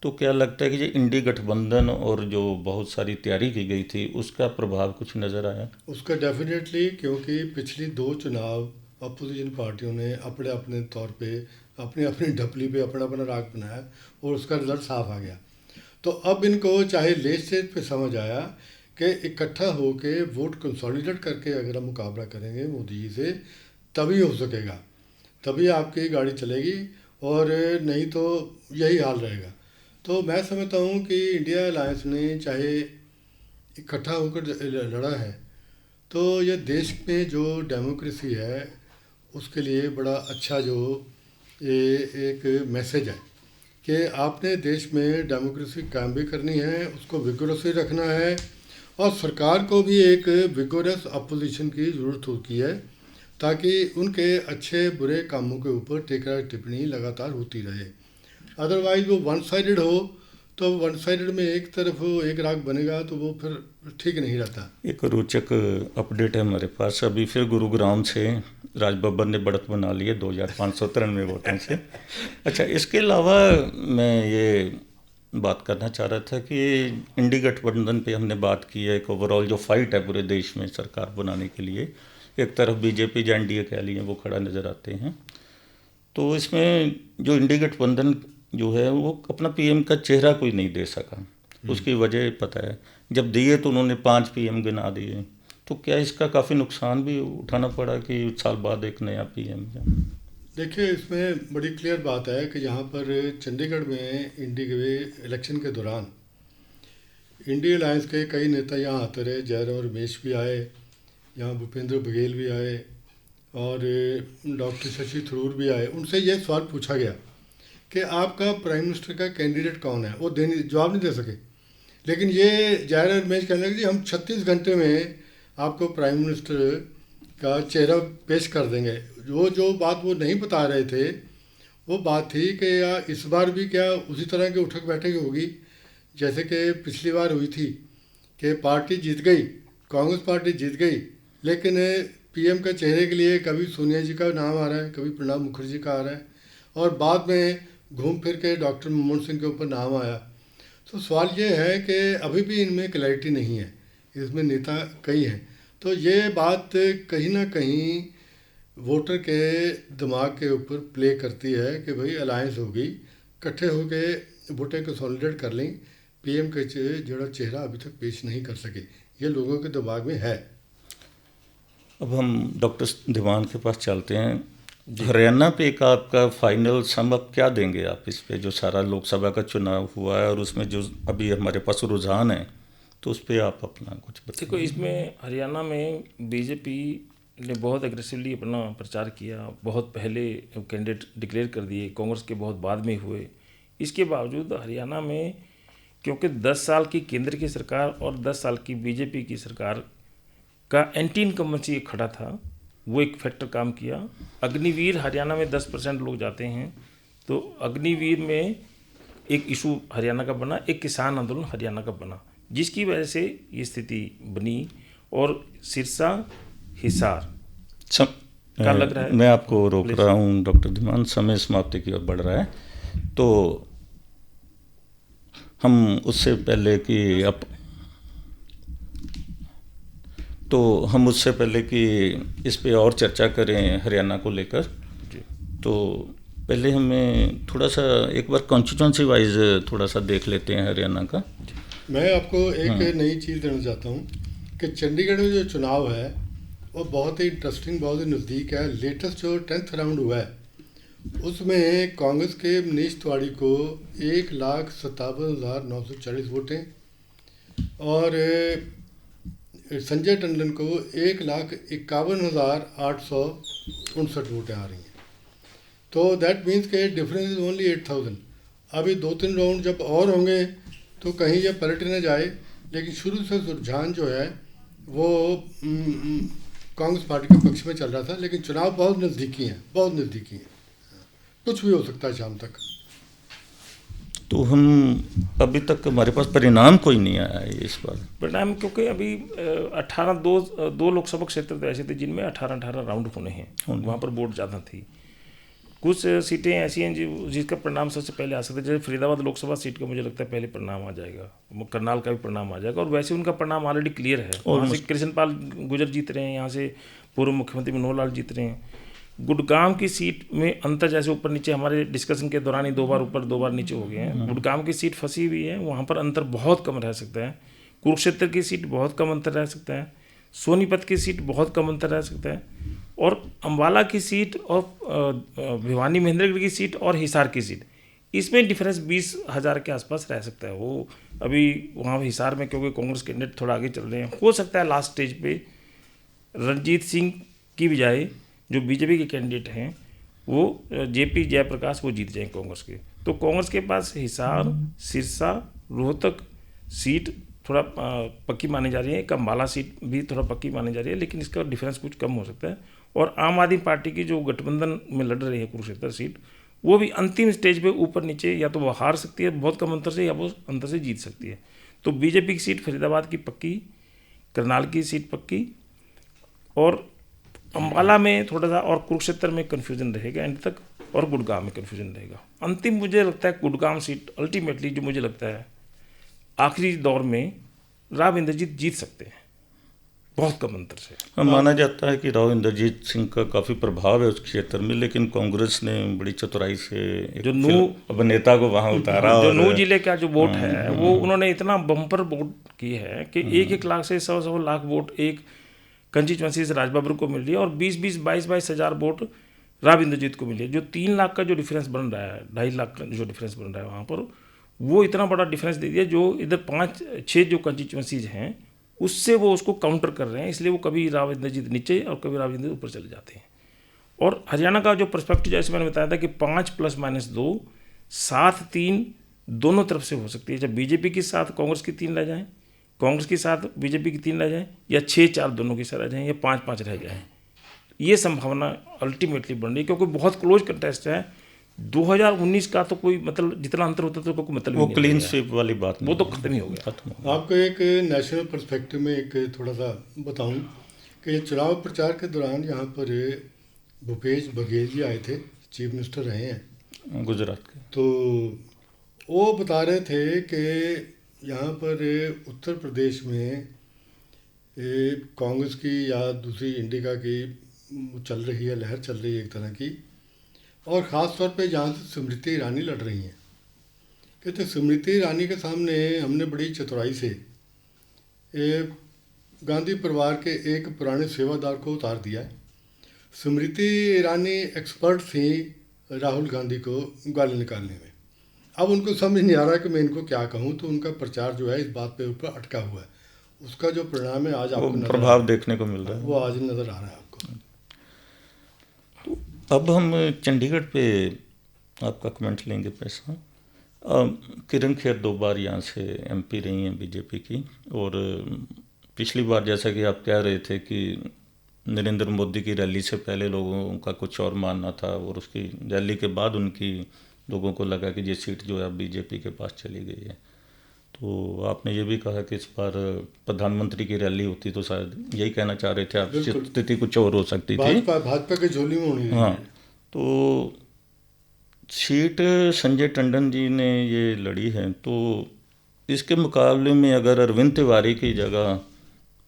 तो क्या लगता है कि ये इंडी गठबंधन और जो बहुत सारी तैयारी की गई थी उसका प्रभाव कुछ नज़र आया? उसका डेफिनेटली, क्योंकि पिछली 2 चुनाव अपोजिशन पार्टियों ने अपने अपने तौर पे अपनी अपनी ढपली पे अपना अपना राग बनाया और उसका रिजल्ट साफ आ गया। तो अब इनको चाहे लेट स्टेज पे समझ आया कि इकट्ठा होके वोट कंसोलिडेट करके अगर हम मुकाबला करेंगे मोदी जी से तभी हो सकेगा, तभी आपकी गाड़ी चलेगी, और नहीं तो यही हाल रहेगा। तो मैं समझता हूँ कि इंडिया अलायंस ने चाहे इकट्ठा होकर लड़ा है तो यह देश में जो डेमोक्रेसी है उसके लिए बड़ा अच्छा जो ये एक मैसेज है कि आपने देश में डेमोक्रेसी कायम भी करनी है, उसको विगोरसली रखना है, और सरकार को भी एक विगोरस अपोजिशन की ज़रूरत होती है ताकि उनके अच्छे बुरे कामों के ऊपर टीका टिप्पणी लगातार होती रहे। अदरवाइज वो वन साइडेड हो तो वन साइडेड में एक तरफ एक राग बनेगा तो वो फिर ठीक नहीं रहता। एक रोचक अपडेट है हमारे पास, अभी फिर गुरुग्राम से राज बब्बर ने बढ़त बना ली है 2593 वोटों से। अच्छा, इसके अलावा मैं ये बात करना चाह रहा था कि इंडी गठबंधन पे हमने बात की है, एक ओवरऑल जो फाइट है पूरे देश में सरकार बनाने के लिए, एक तरफ बीजेपी या एनडीए कह लिए वो खड़ा नज़र आते हैं। तो इसमें जो इंडी गठबंधन जो है वो अपना पीएम का चेहरा कोई नहीं दे सका। उसकी वजह पता है, जब दिए तो उन्होंने 5 पीएम गिना दिए, तो क्या इसका काफ़ी नुकसान भी उठाना पड़ा कि साल बाद एक नया पीएम? देखिए, इसमें बड़ी क्लियर बात है कि यहाँ पर चंडीगढ़ में इंडी के इलेक्शन के दौरान इंडिया अलायंस के कई नेता यहाँ आते रहे, जयराम रमेश भी आए, यहाँ भूपेंद्र बघेल भी आए और डॉक्टर शशि थरूर भी आए। उनसे ये सवाल पूछा गया कि आपका प्राइम मिनिस्टर का कैंडिडेट कौन है, वो जवाब नहीं दे सके। लेकिन ये जयराम रमेश कहने लगे कि हम 36 घंटे में आपको प्राइम मिनिस्टर का चेहरा पेश कर देंगे। जो बात वो नहीं बता रहे थे वो बात थी कि या इस बार भी क्या उसी तरह की उठक बैठक होगी जैसे कि पिछली बार हुई थी कि पार्टी जीत गई, कांग्रेस पार्टी जीत गई, लेकिन पीएम का चेहरे के लिए कभी सोनिया जी का नाम आ रहा है, कभी प्रणब मुखर्जी का आ रहा है, और बाद में घूम फिर के डॉक्टर मनमोहन सिंह के ऊपर नाम आया। तो सवाल ये है कि अभी भी इनमें क्लैरिटी नहीं है, इसमें नेता कई हैं। तो ये बात कहीं ना कहीं वोटर के दिमाग के ऊपर प्ले करती है कि भाई अलायंस होगी, इकट्ठे होके वोटें को सॉलिडेट कर लें, पीएम के जो चेहरा अभी तक पेश नहीं कर सके, ये लोगों के दिमाग में है। अब हम डॉक्टर दीवान के पास चलते हैं। हरियाणा पे एक आपका फाइनल सम अप क्या देंगे आप इस पे, जो सारा लोकसभा का चुनाव हुआ है और उसमें जो अभी हमारे पास रुझान है, तो उस पर आप अपना कुछ बताइए। देखो, इसमें हरियाणा में बीजेपी ने बहुत एग्रेसिवली अपना प्रचार किया, बहुत पहले कैंडिडेट डिक्लेयर कर दिए, कांग्रेस के बहुत बाद में हुए। इसके बावजूद हरियाणा में क्योंकि 10 साल की केंद्र की सरकार और 10 साल की बीजेपी की सरकार का एंटी इनकम्बेंसी खड़ा था, वो एक फैक्टर काम किया। अग्निवीर हरियाणा में 10% लोग जाते हैं, तो अग्निवीर में एक इशू हरियाणा का बना, एक किसान आंदोलन हरियाणा का बना, जिसकी वजह से ये स्थिति बनी। और सिरसा हिसार का लग रहा है, मैं आपको रोक रहा हूँ डॉक्टर धीमान, समय समाप्ति की ओर बढ़ रहा है, तो हम उससे पहले कि इस पे और चर्चा करें हरियाणा को लेकर, तो पहले हमें थोड़ा सा एक बार कॉन्स्टिट्यूंसी वाइज थोड़ा सा देख लेते हैं हरियाणा का। मैं आपको एक नई चीज़ देना चाहता हूँ कि चंडीगढ़ में जो चुनाव है वो बहुत ही इंटरेस्टिंग, बहुत ही नज़दीक है। लेटेस्ट जो 10th राउंड हुआ है उसमें कांग्रेस के मनीष तिवाड़ी को 1,57,940 वोटें और संजय टंडन को 1,51,859 वोटें आ रही हैं। तो दैट मीन्स के डिफरेंस इज ओनली 8,000। अभी 2-3 राउंड जब और होंगे तो कहीं ये पलट न जाए, लेकिन शुरू से रुझान जो है वो कांग्रेस पार्टी के पक्ष में चल रहा था, लेकिन चुनाव बहुत नज़दीकी हैं, बहुत नज़दीकी हैं, कुछ भी हो सकता है शाम तक। तो हम अभी तक हमारे पास परिणाम कोई नहीं आया है इस बार परिणाम, क्योंकि अभी 2 लोकसभा क्षेत्र तो ऐसे थे जिनमें 18 राउंड होने हैं, वहाँ पर वोट ज़्यादा थी। कुछ सीटें ऐसी हैं जिसका परिणाम सबसे पहले आ सकता है, जैसे फरीदाबाद लोकसभा सीट का मुझे लगता है पहले परिणाम आ जाएगा, करनाल का भी परिणाम आ जाएगा, और वैसे उनका परिणाम ऑलरेडी क्लियर है। वहाँ से कृष्णपाल गुर्जर जीत रहे हैं, यहाँ से पूर्व मुख्यमंत्री मनोहर लाल जीत रहे हैं। गुड़गांव की सीट में अंतर जैसे ऊपर नीचे हमारे डिस्कशन के दौरान ही 2 बार ऊपर 2 बार नीचे हो गए हैं। गुड़गांव की सीट फंसी हुई है, वहाँ पर अंतर बहुत कम रह सकता है। कुरुक्षेत्र की सीट बहुत कम अंतर रह सकता है। सोनीपत की सीट बहुत कम अंतर रह सकता है। और अम्बाला की सीट और भिवानी महेंद्रगढ़ की सीट और हिसार की सीट, इसमें डिफरेंस 20,000 के आसपास रह सकता है। वो अभी वहाँ हिसार में क्योंकि कांग्रेस कैंडिडेट थोड़ा आगे चल रहे हैं, हो सकता है लास्ट स्टेज पे रणजीत सिंह की बजाय जो बीजेपी के कैंडिडेट हैं वो जेपी जयप्रकाश वो जीत जाएं कांग्रेस के। तो कांग्रेस के पास हिसार, सिरसा, रोहतक सीट थोड़ा पक्की मानी जा रही है। एक अम्बाला सीट भी थोड़ा पक्की मानी जा रही है, लेकिन इसका डिफरेंस कुछ कम हो सकता है। और आम आदमी पार्टी की जो गठबंधन में लड़ रही है कुरुक्षेत्र सीट, वो भी अंतिम स्टेज पे ऊपर नीचे या तो वो हार सकती है बहुत कम अंतर से, या वो अंतर से जीत सकती है। तो बीजेपी की सीट फरीदाबाद की पक्की, करनाल की सीट पक्की, और अम्बाला में थोड़ा सा और कुरुक्षेत्र में कन्फ्यूजन रहेगा एंड तक, और गुड़गांव में कन्फ्यूजन रहेगा। अंतिम मुझे लगता है गुड़गांव सीट अल्टीमेटली जो मुझे लगता है आखिरी दौर में राव इंद्रजीत जीत सकते हैं बहुत कम अंतर से। माना जाता है कि राव इंद्रजीत सिंह का काफ़ी प्रभाव है उस क्षेत्र में, लेकिन कांग्रेस ने बड़ी चतुराई से जो नू अभिनेता को वहाँ उतारा, जो नू जिले का जो वोट है वो उन्होंने इतना बम्पर वोट की है कि 1-1 लाख से 100 लाख वोट एक कंस्टिट्यूंसी से राजबब्बर को मिल रही है, और 20-20, 22-22 हज़ार वोट राव इंद्रजीत को मिली है। जो 3 लाख का जो डिफरेंस बन रहा है, 2.5 लाख का जो डिफरेंस बन रहा है वहाँ पर, वो इतना बड़ा डिफरेंस दे दिया। जो इधर 5-6 जो कंस्टिट्यूंसीज हैं उससे वो उसको काउंटर कर रहे हैं, इसलिए वो कभी राव इंद्रजीत नीचे और कभी राव इंद्रजीत ऊपर चले जाते हैं। और हरियाणा का जो पर्सपेक्टिव जैसे मैंने बताया था कि 5 + -2 7-3 दोनों तरफ से हो सकती है। जब बीजेपी के साथ कांग्रेस की 3 रह जाएँ, कांग्रेस के साथ बीजेपी की 3 रह जाएँ, या 6-4 दोनों के साथ रह जाएँ, या 5-5 रह जाएँ, ये संभावना अल्टीमेटली बन रही है। क्योंकि बहुत क्लोज कंटेस्ट है। 2019 का तो कोई मतलब जितना अंतर होता था तो कोई मतलब वो नहीं क्लीन स्वीप वाली बात वो तो खत्म ही हो गया। आपको एक नेशनल पर्सपेक्टिव में एक थोड़ा सा बताऊं कि चुनाव प्रचार के दौरान यहाँ पर भूपेश बघेल जी आए थे, चीफ मिनिस्टर रहे हैं गुजरात के। तो वो बता रहे थे कि यहाँ पर उत्तर प्रदेश में कांग्रेस की या दूसरी इंडिका की चल रही है, लहर चल रही है एक तरह की, और ख़ास तौर पे जहाँ से स्मृति ईरानी लड़ रही हैं। कहते स्मृति ईरानी के सामने हमने बड़ी चतुराई से गांधी परिवार के एक पुराने सेवादार को उतार दिया है। स्मृति ईरानी एक्सपर्ट थी राहुल गांधी को गाली निकालने में। अब उनको समझ नहीं आ रहा कि मैं इनको क्या कहूँ, तो उनका प्रचार जो है इस बात पे ऊपर अटका हुआ है। उसका जो परिणाम है आज आपको प्रभाव देखने को मिल रहा है, वो आज नज़र आ रहा है आपको। अब हम चंडीगढ़ पे आपका कमेंट लेंगे पैसा। किरण खेर 2 बार यहाँ से एमपी रही हैं बीजेपी की, और पिछली बार जैसा कि आप कह रहे थे कि नरेंद्र मोदी की रैली से पहले लोगों का कुछ और मानना था, और उसकी रैली के बाद उनकी लोगों को लगा कि ये सीट जो है अब बीजेपी के पास चली गई है। तो आपने ये भी कहा कि इस बार प्रधानमंत्री की रैली होती तो शायद यही कहना चाह रहे थे आप, स्थिति कुछ और हो सकती थी। भाजपा के झोली में होनी। हाँ, तो सीट संजय टंडन जी ने ये लड़ी है, तो इसके मुकाबले में अगर अरविंद तिवारी की जगह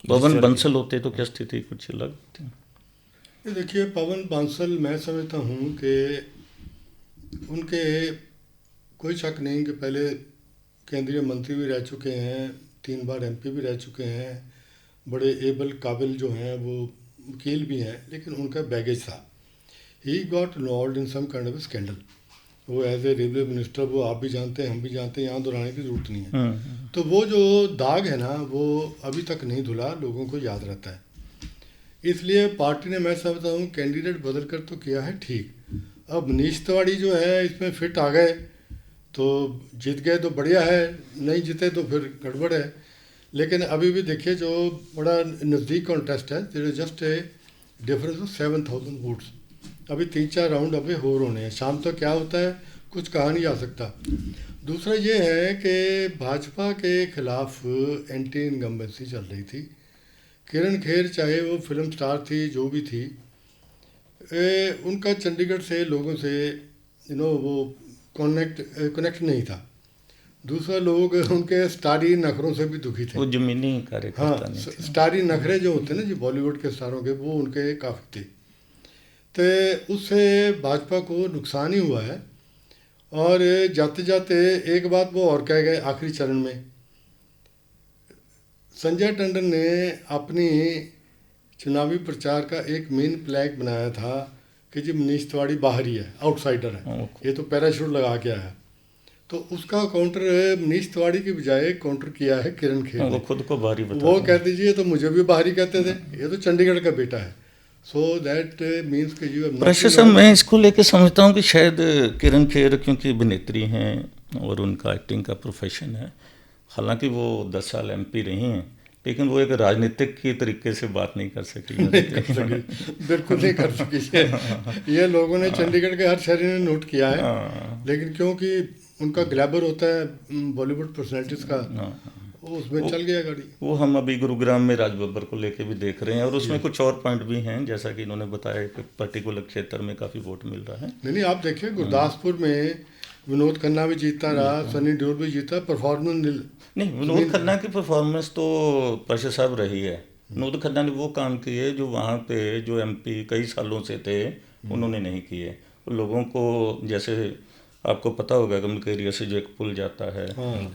पवन बंसल होते तो क्या स्थिति कुछ अलग थी? ये देखिए, पवन बंसल मैं समझता हूँ कि उनके कोई शक नहीं कि पहले केंद्रीय मंत्री भी रह चुके हैं, 3 बार एमपी भी रह चुके हैं, बड़े एबल काबिल जो हैं वो वकील भी हैं, लेकिन उनका बैगेज था। He got involved in some kind of scandal. वो एज ए रेलवे मिनिस्टर, वो आप भी जानते हैं, हम भी जानते हैं, यहाँ दोहराने की ज़रूरत नहीं है। तो वो जो दाग है ना, वो अभी तक नहीं धुला, लोगों को याद रहता है। इसलिए पार्टी ने, मैं समझता हूँ, कैंडिडेट बदल कर तो किया है ठीक। अब मनीष तिवारी जो है इसमें फिट आ गए तो जीत गए तो बढ़िया है, नहीं जीते तो फिर गड़बड़ है। लेकिन अभी भी देखिए जो बड़ा नज़दीक कॉन्टेस्ट है, there is just a difference of 7,000 votes. अभी 3-4 राउंड अभी और होने हैं, शाम तक क्या होता है कुछ कहा नहीं जा सकता। दूसरा ये है कि भाजपा के खिलाफ एंटी इनकम्बेंसी चल रही थी। किरण खेर चाहे वो फिल्म स्टार थी, जो भी थी, उनका चंडीगढ़ से लोगों से वो कनेक्ट नहीं था। दूसरा, लोग उनके स्टारी नखरों से भी दुखी थे। वो जमीनी कार्यकर्ता हाँ, स्टारी नखरे जो होते हैं ना जी बॉलीवुड के स्टारों के, वो उनके काफ़ी थे। तो उससे भाजपा को नुकसान ही हुआ है। और जाते जाते एक बात वो और कह गए आखिरी चरण में, संजय टंडन ने अपनी चुनावी प्रचार का एक मेन प्लैग बनाया था कि जी मनीष तिवाड़ी बाहरी है, आउटसाइडर है, ये तो पैराशूट लगा के आया। तो उसका काउंटर मनीष तिवाड़ी की बजाय काउंटर किया है किरण खेर ने। वो खुद को बाहरी बता वो कह दीजिए तो मुझे भी बाहरी कहते थे, ये तो चंडीगढ़ का बेटा है। सो दैट मीन्स कि यू प्रशंसा मैं इसको लेके समझता हूँ कि शायद किरण खेर क्योंकि अभिनेत्री हैं और उनका एक्टिंग का प्रोफेशन है, हालांकि वो 10 साल MP रही हैं, लेकिन वो एक राजनीतिक की तरीके से बात नहीं कर सकी। बिल्कुल नहीं कर सकी। ये लोगों ने चंडीगढ़ के हर शहरी ने नोट किया है, लेकिन क्योंकि उनका ग्लैबर होता है बॉलीवुड पर्सनैलिटीज का, उसमें चल गया गाड़ी। वो हम अभी गुरुग्राम में राज बब्बर को लेके भी देख रहे हैं और उसमें कुछ और पॉइंट भी हैं, जैसा कि इन्होंने बताया कि पर्टिकुलर क्षेत्र में काफ़ी वोट मिल रहा है। नहीं आप देखिए गुरदासपुर में विनोद खन्ना भी जीता रहा, सनी देओल भी जीता, परफॉर्मेंस नहीं, विनोद खन्ना की परफॉर्मेंस तो पाशा साहब रही है। विनोद खन्ना ने वो काम किए जो वहाँ पे जो MP कई सालों से थे उन्होंने नहीं किए। लोगों को जैसे आपको पता होगा कि उनके एरिया से जो एक पुल जाता है,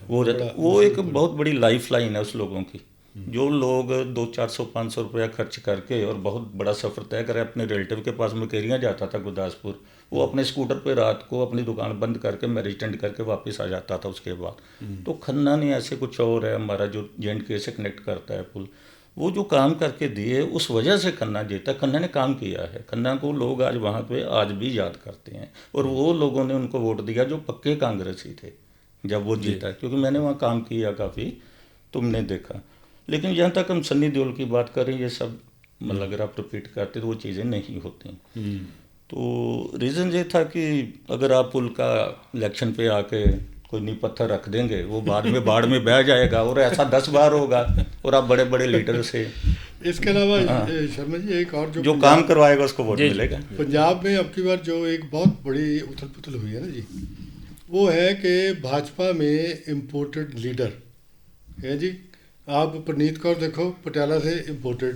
वो एक बहुत बड़ी लाइफ लाइन है उस लोगों की। जो लोग 200-400-500 रुपया खर्च करके और बहुत बड़ा सफ़र तय करें, अपने रिलेटिव के पास मुकेरियाँ जाता था गुरदासपुर, वो अपने स्कूटर पे रात को अपनी दुकान बंद करके मैरिज अटेंड करके वापस आ जाता था उसके बाद। तो खन्ना ने ऐसे कुछ और है, हमारा जो J&K से कनेक्ट करता है पुल, वो जो काम करके दिए उस वजह से खन्ना जीता। खन्ना ने काम किया है, खन्ना को लोग आज वहाँ पे आज भी याद करते हैं और वो लोगों ने उनको वोट दिया जो पक्के कांग्रेसी थे जब वो जीता, क्योंकि मैंने वहाँ काम किया काफ़ी, तुमने देखा। लेकिन जहाँ तक हम सन्नी देओल की बात करें, ये सब मतलब अगर आप रिपीट करते तो वो चीज़ें नहीं होती। तो रीज़न ये था कि अगर आप पुल का इलेक्शन पे आके कोई नींव पत्थर रख देंगे, वो बाद में बाढ़ में बह जाएगा और ऐसा 10 बार होगा और आप बड़े बड़े लीडर से। इसके अलावा शर्मा जी एक और जो काम करवाएगा उसको वोट मिलेगा। पंजाब में अब की बार जो एक बहुत बड़ी उथल पुथल हुई है ना जी, वो है कि भाजपा में इम्पोर्टेड लीडर है जी। आप परनीत कौर देखो, पटियाला से इम्पोर्टेड,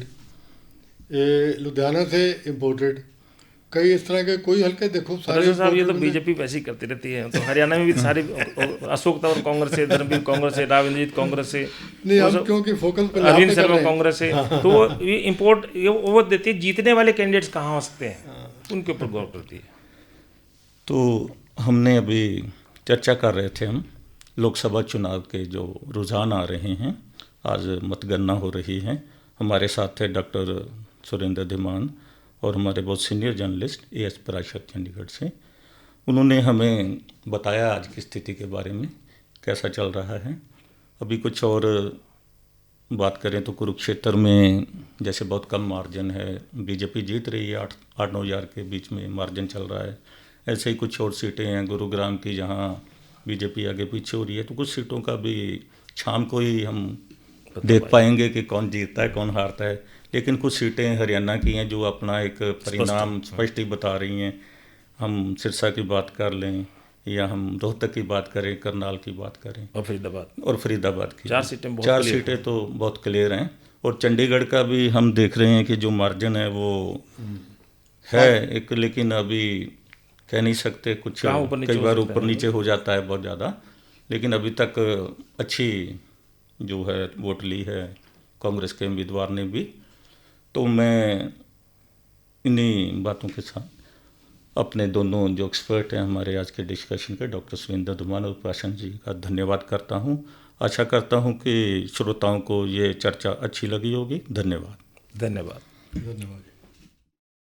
लुधियाना से इम्पोर्टेड, कई इस तरह के कोई हल्के देखो सारे साहब। ये तो बीजेपी वैसी करती रहती है, तो हरियाणा में भी सारे अशोक तंवर कांग्रेस से, धर्मवीर कांग्रेस से, राव इंद्रजीत कांग्रेस से, नहीं हम क्योंकि फोकस अरविंद शर्मा कांग्रेस से, तो ये इम्पोर्ट वो देती है। जीतने वाले कैंडिडेट्स कहाँ हो सकते हैं, उनके ऊपर गौर करती है। तो हमने अभी चर्चा कर रहे थे हम लोकसभा चुनाव के जो रुझान आ रहे हैं, आज मतगणना हो रही है। हमारे साथ थे डॉक्टर सुरेंद्र धीमान और हमारे बहुत senior journalist AS Parashar Chandigarh से। उन्होंने हमें बताया आज की स्थिति के बारे में कैसा चल रहा है। अभी कुछ और बात करें तो कुरुक्षेत्र में जैसे बहुत कम मार्जिन है, बीजेपी जीत रही है, 8-9 हज़ार के बीच में मार्जिन चल रहा है। ऐसे ही कुछ और सीटें हैं गुरुग्राम की जहाँ बीजेपी आगे पीछे हो रही है। तो कुछ सीटों का भी शाम को ही हम देख पाएंगे कि कौन जीतता है कौन हारता है। लेकिन कुछ सीटें हरियाणा की हैं जो अपना एक परिणाम स्पष्ट ही बता रही हैं। हम सिरसा की बात कर लें या हम रोहतक की बात करें, करनाल की बात करें और फरीदाबाद की, 4 सीटें तो बहुत क्लियर हैं। और चंडीगढ़ का भी हम देख रहे हैं कि जो मार्जिन है वो है एक, लेकिन अभी कह नहीं सकते, कुछ कई बार ऊपर नीचे हो जाता है बहुत ज़्यादा। लेकिन अभी तक अच्छी जो है वोट ली है कांग्रेस के उम्मीदवार ने भी। तो मैं इन्हीं बातों के साथ अपने दोनों जो एक्सपर्ट हैं हमारे आज के डिस्कशन के, डॉक्टर सुरेंद्र धीमान और प्राशन जी का धन्यवाद करता हूं। आशा करता हूं कि श्रोताओं को ये चर्चा अच्छी लगी होगी। धन्यवाद। धन्यवाद।